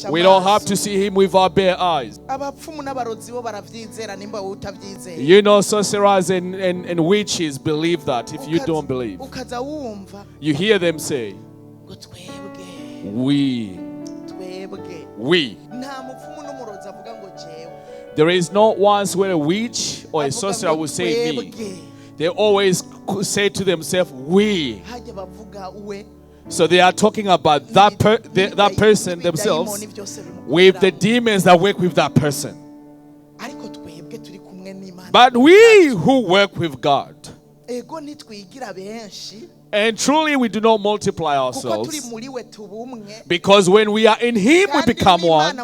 We don't have to see him with our bare eyes. You know, sorcerers and witches believe that. If you don't believe, you hear them say, we. There is not once where a witch or a sorcerer will say me. They always say to themselves, we. So they are talking about that person themselves with the demons that work with that person. But we who work with God, and truly we do not multiply ourselves, because when we are in him we become one,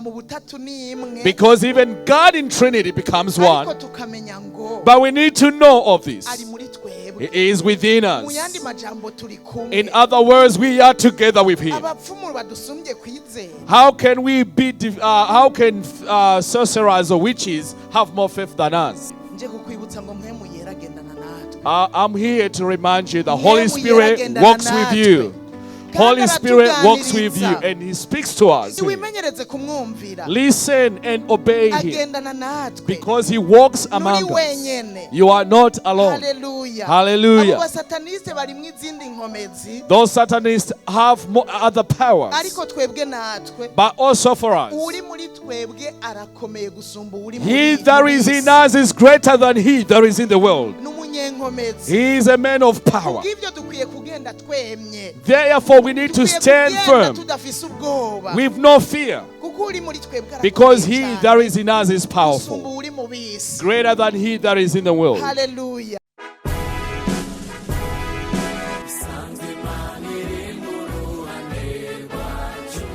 because even God in Trinity becomes one. But we need to know of this. He is within us. In other words, we are together with him. How can we be how can sorcerers or witches have more faith than us? I'm here to remind you the Holy Spirit walks with you. Holy Spirit walks with you and he speaks to us. Listen and obey him, because he walks among us. You are not alone. Hallelujah. Those Satanists have more other powers, but also for us, he that is in us is greater than he that is in the world. He is a man of power. Therefore, we need to stand firm with no fear, because he that is in us is powerful, greater than he that is in the world. Hallelujah. Sanze manire nguru ane wacu,